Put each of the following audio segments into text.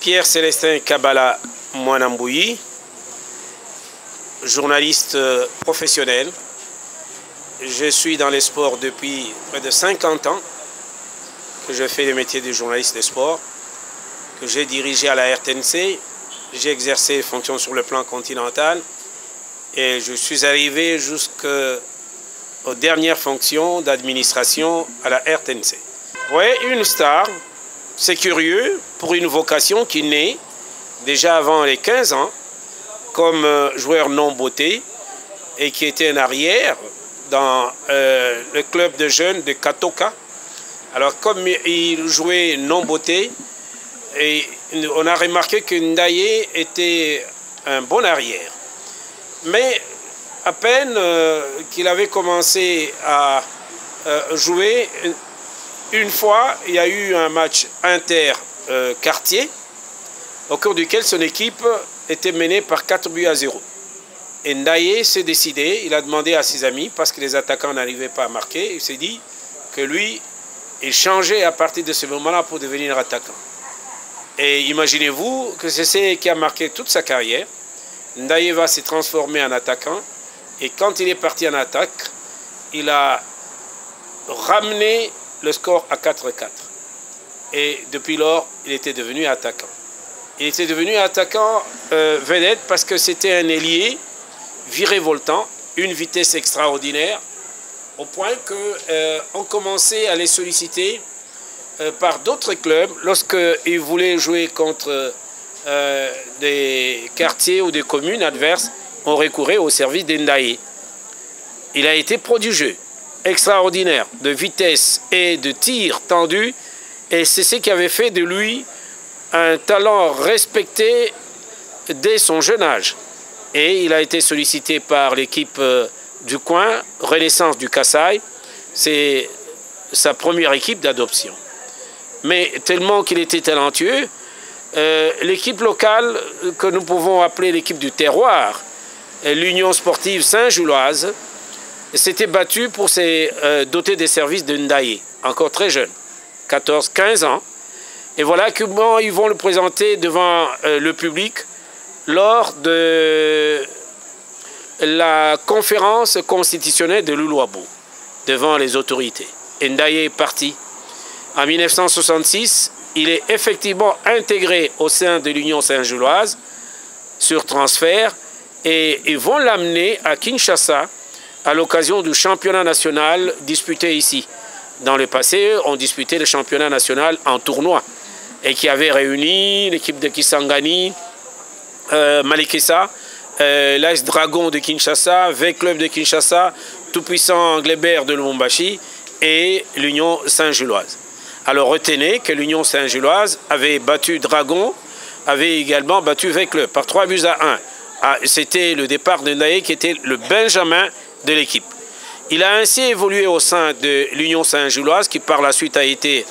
Pierre-Célestin Kabala Mwanambouyi, journaliste professionnel. Je suis dans les sports depuis près de 50 ans, que je fais le métier de journaliste de sport, que j'ai dirigé à la RTNC. J'ai exercé fonction sur le plan continental et je suis arrivé jusqu'aux dernières fonctions d'administration à la RTNC. Oui, une star, c'est curieux, pour une vocation qui naît déjà avant les 15 ans, comme joueur non beauté et qui était un arrière dans le club de jeunes de Katoka. Alors comme il jouait non beauté, et on a remarqué que Ndaye était un bon arrière. Mais à peine qu'il avait commencé à jouer, une fois, il y a eu un match inter-quartier au cours duquel son équipe était menée par 4-0. Et Ndaye s'est décidé, il a demandé à ses amis, parce que les attaquants n'arrivaient pas à marquer, il s'est dit que lui, il changeait à partir de ce moment-là pour devenir attaquant. Et imaginez-vous que c'est ce qui a marqué toute sa carrière. Ndaye va se transformer en attaquant, et quand il est parti en attaque, il a ramené le score à 4-4. Et depuis lors, il était devenu attaquant. Il était devenu attaquant vedette parce que c'était un ailier virevoltant, une vitesse extraordinaire, au point qu'on commençait à les solliciter par d'autres clubs lorsqu'ils voulaient jouer contre des quartiers ou des communes adverses. On recourait au service d'Ndaye. Il a été prodigieux, extraordinaire, de vitesse et de tir tendu, et c'est ce qui avait fait de lui un talent respecté dès son jeune âge. Et il a été sollicité par l'équipe du coin, Renaissance du Kasaï. C'est sa première équipe d'adoption. Mais tellement qu'il était talentueux, l'équipe locale, que nous pouvons appeler l'équipe du terroir, l'Union sportive Saint-Juloise, s'était battue pour se doter des services de Ndaye, encore très jeune, 14-15 ans. Et voilà comment ils vont le présenter devant le public lors de la conférence constitutionnelle de Loulouabou, devant les autorités. Et Ndaye est parti. En 1966, il est effectivement intégré au sein de l'Union Saint-Juloise sur transfert, et ils vont l'amener à Kinshasa à l'occasion du championnat national disputé ici. Dans le passé, on disputait le championnat national en tournoi et qui avait réuni l'équipe de Kisangani, Malekessa, l'AS Dragon de Kinshasa, V-Club de Kinshasa, Tout-Puissant Anglebert de Lubumbashi et l'Union Saint-Juloise. Alors retenez que l'Union Saint-Juloise avait battu Dragon, avait également battu V-Club par 3-1. C'était le départ de Ndaye qui était le Benjamin de l'équipe. Il a ainsi évolué au sein de l'Union Saint-Juloise qui par la suite a été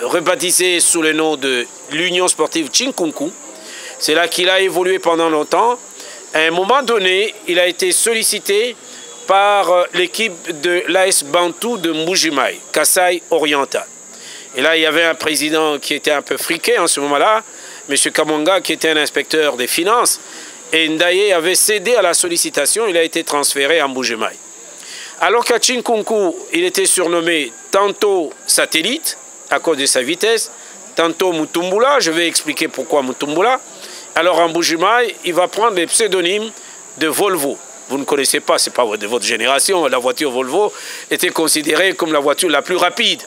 rebaptisée sous le nom de l'Union sportive Chinkunku. C'est là qu'il a évolué pendant longtemps. À un moment donné, il a été sollicité par l'équipe de l'AS Bantou de Mbujimayi, Kasaï oriental. Et là, il y avait un président qui était un peu friqué en ce moment-là, M. Kamanga, qui était un inspecteur des finances. Et Ndaye avait cédé à la sollicitation, il a été transféré à Mbujimayi. Alors qu'à Chinkunku, il était surnommé tantôt satellite, à cause de sa vitesse, tantôt Mutumbula, je vais expliquer pourquoi Mutumbula. Alors en Mbujimayi, il va prendre les pseudonymes de Volvo. Vous ne connaissez pas, ce n'est pas de votre génération, la voiture Volvo était considérée comme la voiture la plus rapide.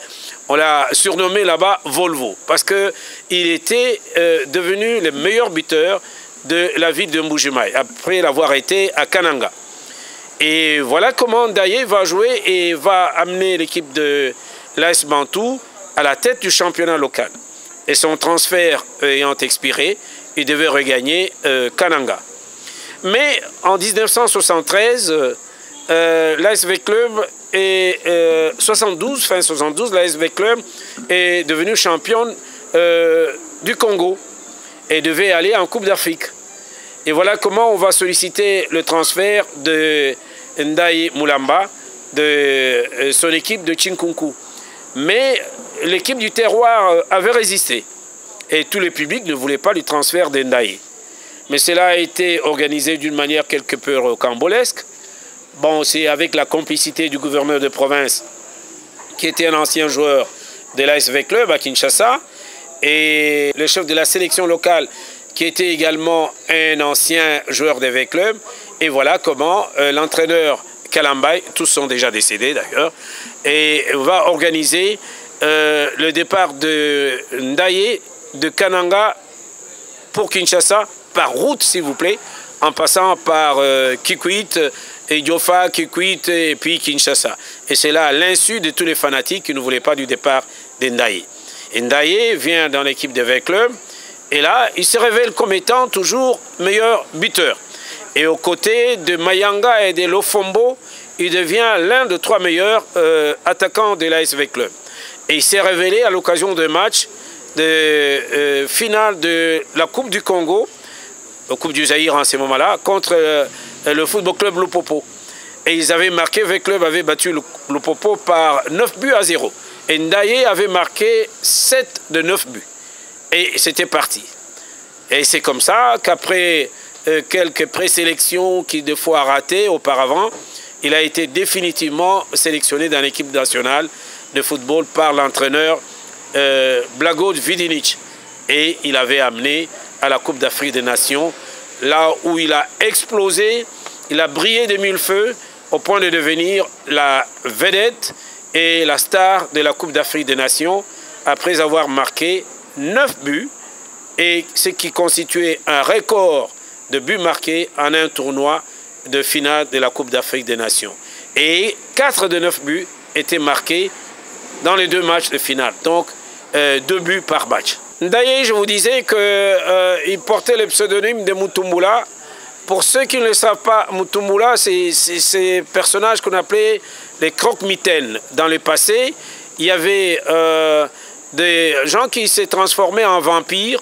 On l'a surnommé là-bas Volvo, parce qu'il était devenu le meilleur buteur de la ville de Mbujimayi, après l'avoir été à Kananga. Et voilà comment Ndaye va jouer et va amener l'équipe de l'AS Bantou à la tête du championnat local. Et son transfert ayant expiré, il devait regagner Kananga. Mais en 1973, l'ASV Club est 72, fin 72, l'ASV Club est devenu championne du Congo et devait aller en Coupe d'Afrique. Et voilà comment on va solliciter le transfert de Ndaye Moulamba de son équipe de Chinkunku. Mais l'équipe du terroir avait résisté. et tout le public ne voulait pas du transfert d'Ndaye. Mais cela a été organisé d'une manière quelque peu rocambolesque. Bon, c'est avec la complicité du gouverneur de province, qui était un ancien joueur de l'ASV Club à Kinshasa, et le chef de la sélection locale, qui était également un ancien joueur de V Club. Et voilà comment l'entraîneur Kalambay, tous sont déjà décédés d'ailleurs, et va organiser le départ de Ndaye de Kananga pour Kinshasa, par route s'il vous plaît, en passant par Kikwit, et Yofa, Kikwit et puis Kinshasa. Et c'est là à l'insu de tous les fanatiques qui ne voulaient pas du départ d'Ndaye. Ndaye vient dans l'équipe de V Club et là, il se révèle comme étant toujours meilleur buteur. Et aux côtés de Mayanga et de Lofombo, il devient l'un des 3 meilleurs attaquants de l'ASV Club. Et il s'est révélé à l'occasion d'un match de finale de la Coupe du Congo, la Coupe du Zaïre en ce moment-là, contre le Football Club Lupopo. Et ils avaient marqué, V Club avait battu Lupopo par 9-0. Et Ndaye avait marqué 7 de 9 buts. Et c'était parti. Et c'est comme ça qu'après quelques présélections qui des fois ratées auparavant, il a été définitivement sélectionné dans l'équipe nationale de football par l'entraîneur Blago Vidinic. Et il avait amené à la Coupe d'Afrique des Nations, là où il a explosé, il a brillé de mille feux au point de devenir la vedette et la star de la Coupe d'Afrique des Nations après avoir marqué 9 buts, et ce qui constituait un record de buts marqués en un tournoi de finale de la Coupe d'Afrique des Nations. Et 4 de 9 buts étaient marqués dans les 2 matchs de finale, donc 2 buts par match. Ndaye, je vous disais qu'il portait le pseudonyme de Mutumbula. Pour ceux qui ne le savent pas, Mutumbula, c'est ces personnages qu'on appelait les croque-mitaines. Dans le passé, il y avait des gens qui s'est transformés en vampires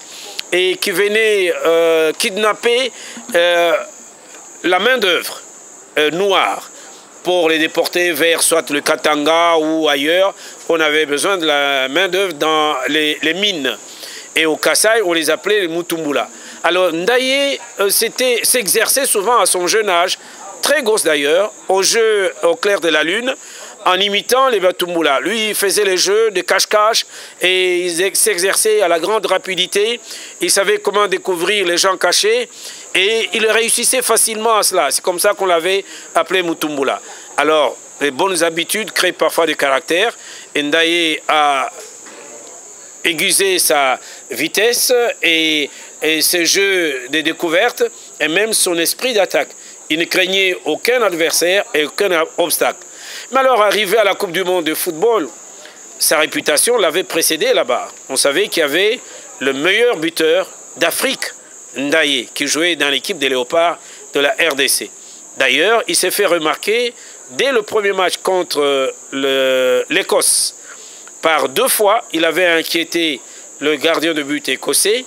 et qui venaient kidnapper la main-d'œuvre noire pour les déporter vers soit le Katanga ou ailleurs. On avait besoin de la main-d'œuvre dans les mines. Et au Kasaï, on les appelait les Mutumbula. Alors Ndaye s'exerçait souvent à son jeune âge, très grosse d'ailleurs, au jeu au clair de la lune, en imitant les Mutumbula. Lui, il faisait les jeux de cache-cache et il s'exerçait à la grande rapidité. Il savait comment découvrir les gens cachés et il réussissait facilement à cela. C'est comme ça qu'on l'avait appelé Mutumbula. Alors, les bonnes habitudes créent parfois des caractères. Ndaye a aiguisé sa vitesse et ses jeux de découverte et même son esprit d'attaque. Il ne craignait aucun adversaire et aucun obstacle. Mais alors, arrivé à la Coupe du Monde de football, sa réputation l'avait précédé là-bas. On savait qu'il y avait le meilleur buteur d'Afrique, Ndaye, qui jouait dans l'équipe des Léopards de la RDC. D'ailleurs, il s'est fait remarquer dès le premier match contre l'Écosse. Par 2 fois, il avait inquiété le gardien de but écossais.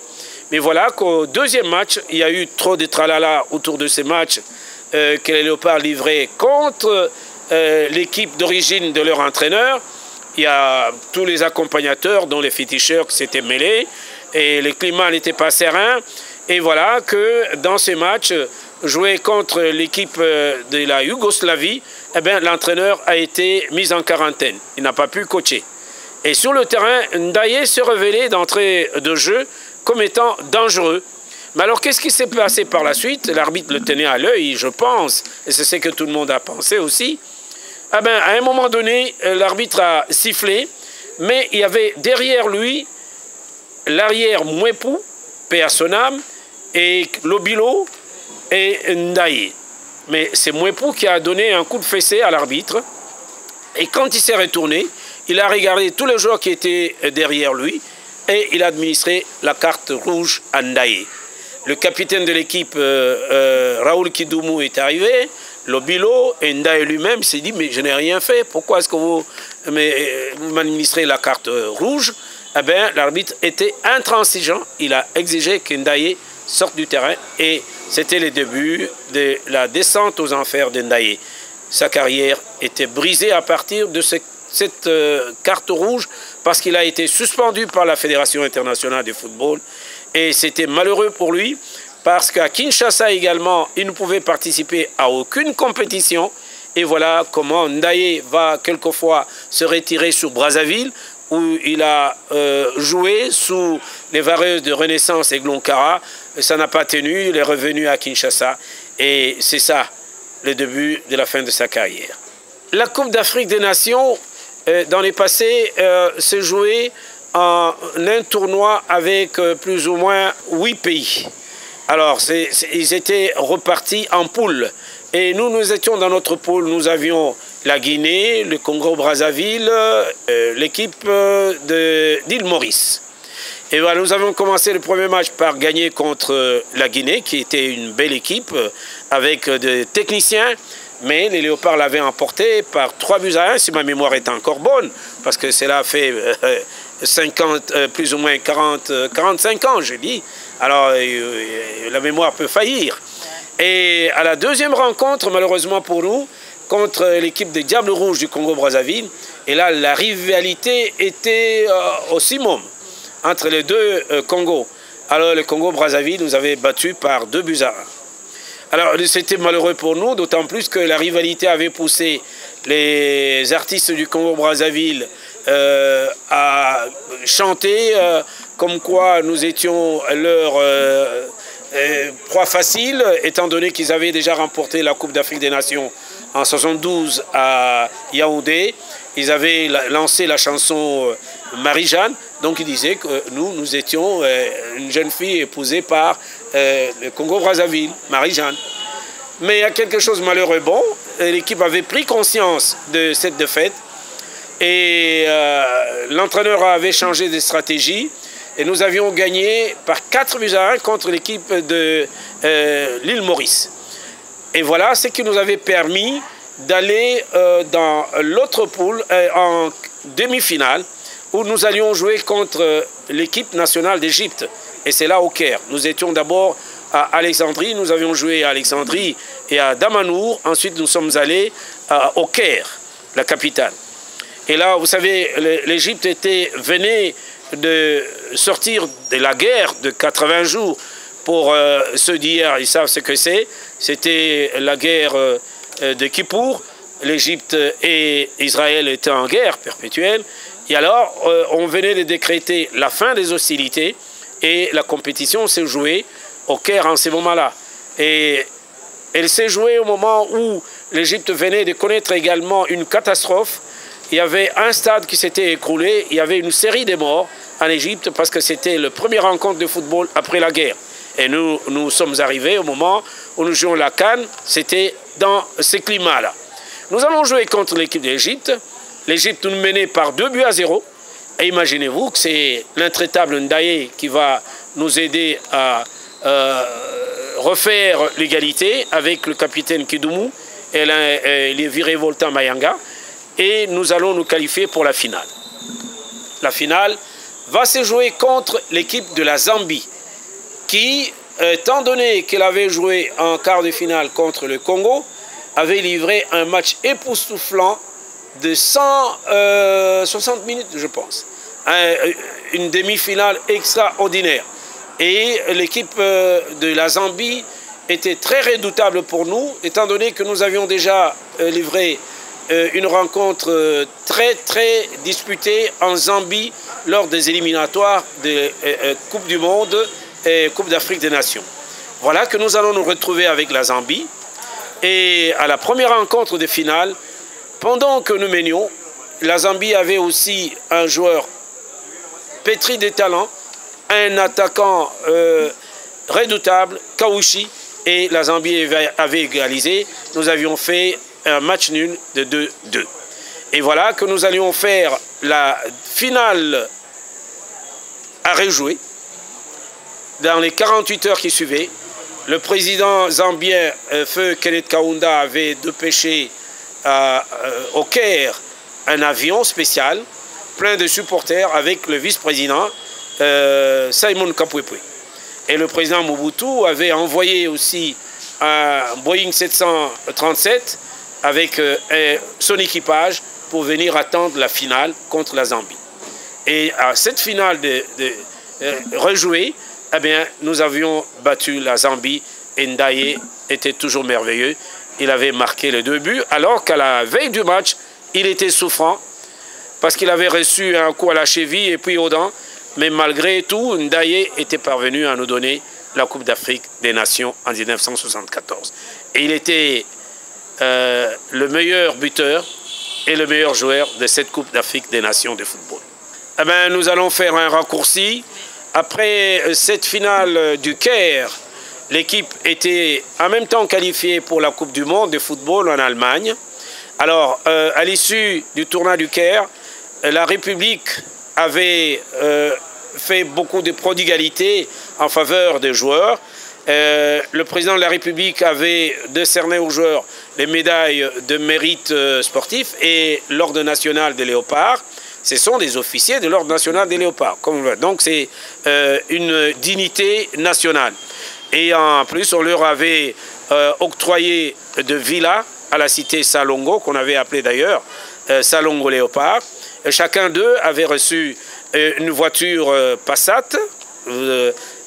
Mais voilà qu'au deuxième match, il y a eu trop de tralala autour de ces matchs que les Léopards livraient contre l'équipe d'origine de leur entraîneur. Il y a tous les accompagnateurs, dont les féticheurs, qui s'étaient mêlés. Et le climat n'était pas serein. Et voilà que dans ces matchs, joués contre l'équipe de la Yougoslavie, eh bien, l'entraîneur a été mis en quarantaine. Il n'a pas pu coacher. Et sur le terrain, Ndaye s'est révélé d'entrée de jeu comme étant dangereux. Mais alors, qu'est-ce qui s'est passé par la suite? L'arbitre le tenait à l'œil, je pense, et c'est ce que tout le monde a pensé aussi. Ah ben, à un moment donné, l'arbitre a sifflé, mais il y avait derrière lui l'arrière Mouepou, paix à son âme, et Lobilo et Ndaye. Mais c'est Mouepou qui a donné un coup de fessée à l'arbitre. Et quand il s'est retourné, il a regardé tous les joueurs qui étaient derrière lui et il a administré la carte rouge à Ndaye. Le capitaine de l'équipe, Raoul Kidoumou, est arrivé. Lobilo et Ndaye lui-même s'est dit « Mais je n'ai rien fait, pourquoi est-ce que vous m'administrez la carte rouge ?» Eh bien, l'arbitre était intransigeant. Il a exigé que Ndaye sorte du terrain et c'était le début de la descente aux enfers de Ndaye. Sa carrière était brisée à partir de cette carte rouge parce qu'il a été suspendu par la Fédération internationale de football. Et c'était malheureux pour lui, parce qu'à Kinshasa également, il ne pouvait participer à aucune compétition. Et voilà comment Ndaye va quelquefois se retirer sur Brazzaville, où il a joué sous les vareuses de Renaissance et Glonkara. Ça n'a pas tenu, il est revenu à Kinshasa. Et c'est ça, le début de la fin de sa carrière. La Coupe d'Afrique des Nations, dans les passés, s'est jouée en un tournoi avec plus ou moins 8 pays. Alors, ils étaient repartis en poules. Et nous étions dans notre poule. Nous avions la Guinée, le Congo-Brazzaville, l'équipe d'Île Maurice. Et voilà, nous avons commencé le premier match par gagner contre la Guinée, qui était une belle équipe, avec des techniciens. Mais les Léopards l'avaient emporté par 3-1, si ma mémoire est encore bonne, parce que cela fait 50, plus ou moins 45 ans, je dis. Alors, la mémoire peut faillir. Et à la deuxième rencontre, malheureusement pour nous, contre l'équipe des Diables Rouges du Congo-Brazzaville, et là, la rivalité était au summum entre les deux Congos. Alors, le Congo-Brazzaville nous avait battus par 2-1. Alors, c'était malheureux pour nous, d'autant plus que la rivalité avait poussé les artistes du Congo-Brazzaville à chanter comme quoi nous étions leur proie facile, étant donné qu'ils avaient déjà remporté la Coupe d'Afrique des Nations en 72 à Yaoundé. Ils avaient lancé la chanson Marie-Jeanne, donc ils disaient que nous étions une jeune fille épousée par le Congo-Brazzaville, Marie-Jeanne. Mais il y a quelque chose de malheureux. Bon, l'équipe avait pris conscience de cette défaite et l'entraîneur avait changé de stratégie et nous avions gagné par 4-1 contre l'équipe de l'île Maurice. Et voilà ce qui nous avait permis d'aller dans l'autre poule en demi-finale où nous allions jouer contre l'équipe nationale d'Égypte. Et c'est là au Caire. Nous étions d'abord à Alexandrie, nous avions joué à Alexandrie et à Damanour. Ensuite, nous sommes allés au Caire, la capitale. Et là, vous savez, l'Égypte venait de sortir de la guerre de 80 jours. Pour ceux d'hier, ils savent ce que c'est. C'était la guerre de Kippour. L'Égypte et Israël étaient en guerre perpétuelle. Et alors, on venait de décréter la fin des hostilités et la compétition s'est jouée au Caire en ce moment-là. Et elle s'est jouée au moment où l'Égypte venait de connaître également une catastrophe. Il y avait un stade qui s'était écroulé, il y avait une série de morts en Égypte parce que c'était la première rencontre de football après la guerre. Et nous sommes arrivés au moment où nous jouions la CAN, c'était dans ce climat-là. Nous allons jouer contre l'équipe d'Égypte. L'Égypte nous menait par 2-0. Et imaginez-vous que c'est l'intraitable Ndaye qui va nous aider à refaire l'égalité avec le capitaine Kidoumou et les Virevolta Mayanga. Et nous allons nous qualifier pour la finale. La finale va se jouer contre l'équipe de la Zambie qui, étant donné qu'elle avait joué en quart de finale contre le Congo, avait livré un match époustouflant de 160 minutes, je pense. Une demi-finale extraordinaire. Et l'équipe de la Zambie était très redoutable pour nous, étant donné que nous avions déjà livré une rencontre très disputée en Zambie lors des éliminatoires de Coupe du Monde et Coupe d'Afrique des Nations. Voilà que nous allons nous retrouver avec la Zambie. Et à la première rencontre de finale, pendant que nous menions, la Zambie avait aussi un joueur pétri de talent, un attaquant redoutable, Kawushi, et la Zambie avait égalisé. Nous avions fait un match nul de 2-2. Et voilà que nous allions faire la finale à rejouer dans les 48 heures qui suivaient. Le président zambien, Feu Kenneth Kaunda, avait dépêché au Caire un avion spécial plein de supporters avec le vice-président Simon Kapwepwe. Et le président Mobutu avait envoyé aussi un Boeing 737 avec son équipage pour venir attendre la finale contre la Zambie. Et à cette finale rejouée, eh bien, nous avions battu la Zambie et Ndaye était toujours merveilleux. Il avait marqué les 2 buts, alors qu'à la veille du match, il était souffrant parce qu'il avait reçu un coup à la cheville et puis aux dents. Mais malgré tout, Ndaye était parvenu à nous donner la Coupe d'Afrique des Nations en 1974. Et il était le meilleur buteur et le meilleur joueur de cette Coupe d'Afrique des Nations de football. Eh bien, nous allons faire un raccourci. Après cette finale du Caire, l'équipe était en même temps qualifiée pour la Coupe du Monde de football en Allemagne. Alors, à l'issue du tournoi du Caire, la République avait fait beaucoup de prodigalité en faveur des joueurs. Le président de la République avait décerné aux joueurs les médailles de mérite sportif et l'ordre national des léopards. Ce sont des officiers de l'ordre national des léopards. Donc c'est une dignité nationale. Et en plus, on leur avait octroyé de villas à la cité Salongo, qu'on avait appelée d'ailleurs Salongo Léopard. Chacun d'eux avait reçu une voiture Passat,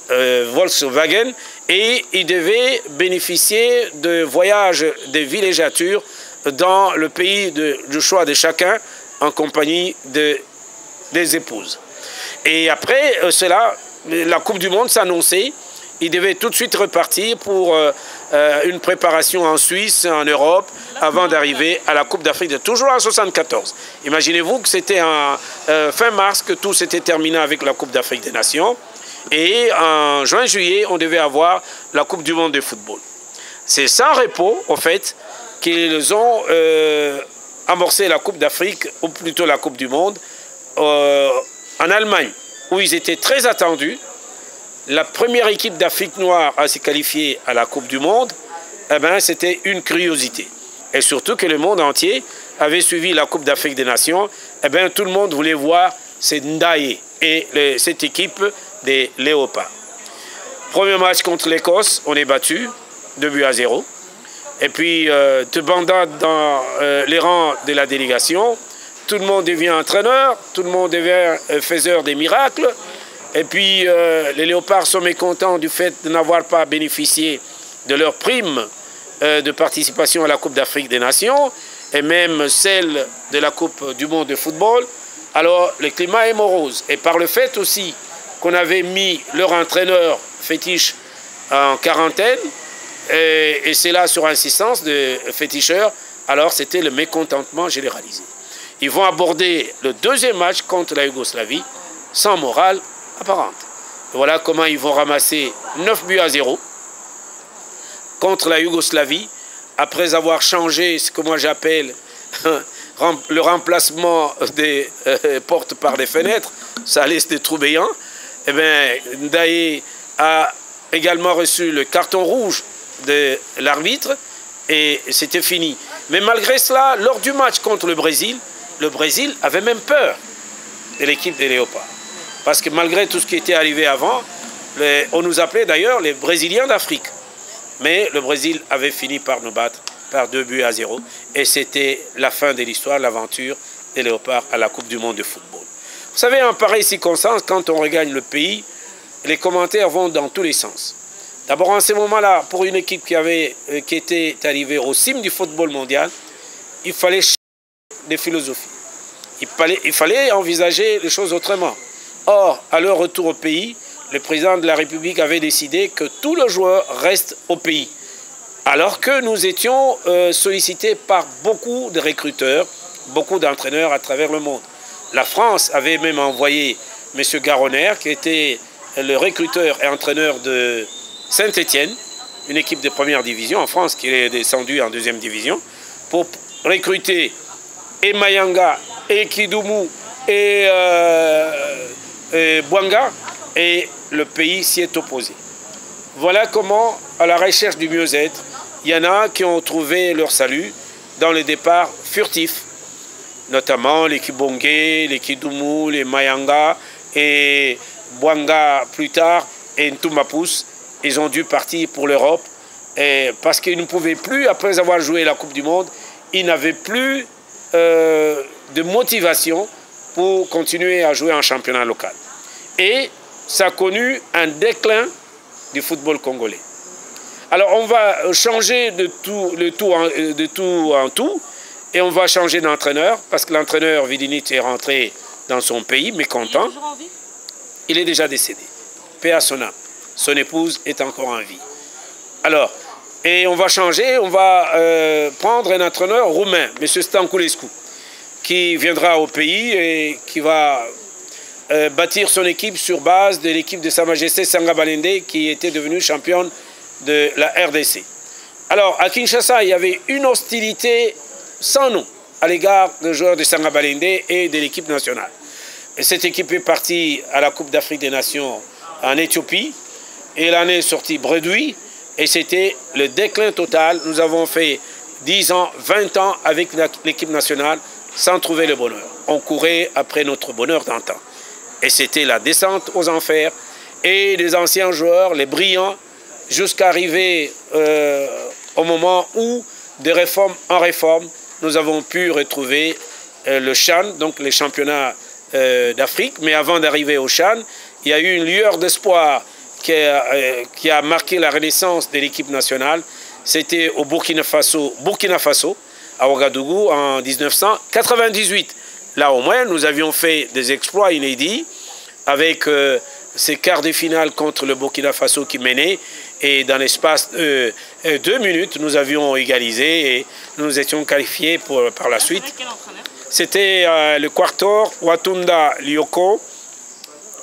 Volkswagen, et ils devaient bénéficier de voyages de villégiature dans le pays du choix de chacun en compagnie des épouses. Et après cela, la Coupe du Monde s'annonçait. Ils devaient tout de suite repartir pour une préparation en Suisse, en Europe, avant d'arriver à la Coupe d'Afrique, toujours en 1974. Imaginez-vous que c'était fin mars que tout s'était terminé avec la Coupe d'Afrique des Nations. Et en juin-juillet, on devait avoir la Coupe du Monde de football. C'est sans repos, en fait, qu'ils ont amorcé la Coupe d'Afrique, ou plutôt la Coupe du Monde, en Allemagne, où ils étaient très attendus. La première équipe d'Afrique noire à se qualifier à la Coupe du Monde, eh ben, c'était une curiosité. Et surtout que le monde entier avait suivi la Coupe d'Afrique des Nations. Eh ben, tout le monde voulait voir cette Ndaye et cette équipe des Léopards. Premier match contre l'Écosse, on est battu, 2-0. Et puis, te bandant dans les rangs de la délégation, tout le monde devient entraîneur, tout le monde devient faiseur des miracles. Et puis, les Léopards sont mécontents du fait de n'avoir pas bénéficié de leur prime de participation à la Coupe d'Afrique des Nations, et même celle de la Coupe du Monde de football. Alors, le climat est morose. Et par le fait aussi qu'on avait mis leur entraîneur fétiche en quarantaine, et c'est là sur insistance de féticheurs, alors c'était le mécontentement généralisé. Ils vont aborder le deuxième match contre la Yougoslavie sans morale apparente. Et voilà comment ils vont ramasser 9-0 contre la Yougoslavie, après avoir changé ce que moi j'appelle le remplacement des portes par des fenêtres, ça laisse des trous béants. Eh bien, Ndaye a également reçu le carton rouge de l'arbitre et c'était fini. Mais malgré cela, lors du match contre le Brésil avait même peur de l'équipe des Léopards. Parce que malgré tout ce qui était arrivé avant, on nous appelait d'ailleurs les Brésiliens d'Afrique. Mais le Brésil avait fini par nous battre par 2-0. Et c'était la fin de l'histoire, l'aventure des Léopards à la Coupe du Monde de football. Vous savez, en pareille circonstance, quand on regagne le pays, les commentaires vont dans tous les sens. D'abord, en ce moment-là, pour une équipe qui était arrivée au cime du football mondial, il fallait changer de philosophie. Il fallait envisager les choses autrement. Or, à leur retour au pays, le président de la République avait décidé que tous les joueurs restent au pays. Alors que nous étions sollicités par beaucoup de recruteurs, beaucoup d'entraîneurs à travers le monde. La France avait même envoyé M. Garonner, qui était le recruteur et entraîneur de Saint-Étienne, une équipe de première division en France qui est descendue en deuxième division, pour recruter et Mayanga, et Kidoumou, et Bouanga, et le pays s'y est opposé. Voilà comment, à la recherche du mieux-être, il y en a qui ont trouvé leur salut dans les départs furtifs, notamment les Kibongé, les Kidoumou, les Mayanga et Bouanga plus tard et Ntoumapous. Ils ont dû partir pour l'Europe parce qu'ils ne pouvaient plus, après avoir joué la Coupe du Monde, ils n'avaient plus de motivation pour continuer à jouer en championnat local. Et ça a connu un déclin du football congolais. Alors on va changer de tout en tout et on va changer d'entraîneur parce que l'entraîneur Vidinit est rentré dans son pays, mécontent. Il est toujours en vie ? Il est déjà décédé. Paix à son âme. Son épouse est encore en vie. Alors, et on va changer, on va prendre un entraîneur roumain, M. Stanculescu, qui viendra au pays et qui va bâtir son équipe sur base de l'équipe de Sa Majesté Sanga Balende qui était devenue championne de la RDC. Alors, à Kinshasa, il y avait une hostilité sans nom à l'égard des joueurs de Sanga Balende et de l'équipe nationale. Et cette équipe est partie à la Coupe d'Afrique des Nations en Éthiopie et l'année est sortie bredouille et c'était le déclin total. Nous avons fait 10 ans, 20 ans avec l'équipe nationale sans trouver le bonheur. On courait après notre bonheur d'antan. Et c'était la descente aux enfers et les anciens joueurs, les brillants, jusqu'à arriver au moment où, de réforme en réforme, nous avons pu retrouver le CHAN, donc les championnats d'Afrique. Mais avant d'arriver au CHAN, il y a eu une lueur d'espoir qui a marqué la renaissance de l'équipe nationale. C'était au Burkina Faso, à Ouagadougou, en 1998. Là, au moins, nous avions fait des exploits inédits avec ces quarts de finale contre le Burkina Faso qui menait. Et dans l'espace de 2 minutes, nous avions égalisé et nous nous étions qualifiés par la suite. C'était le Quartor, Watunda Lyoko,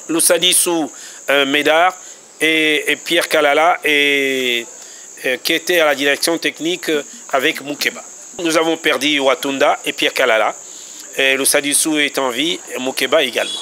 Lusadisu Médard et Pierre Kalala qui était à la direction technique avec Moukeba. Nous avons perdu Watunda et Pierre Kalala. Lusadisu est en vie et Moukeba également.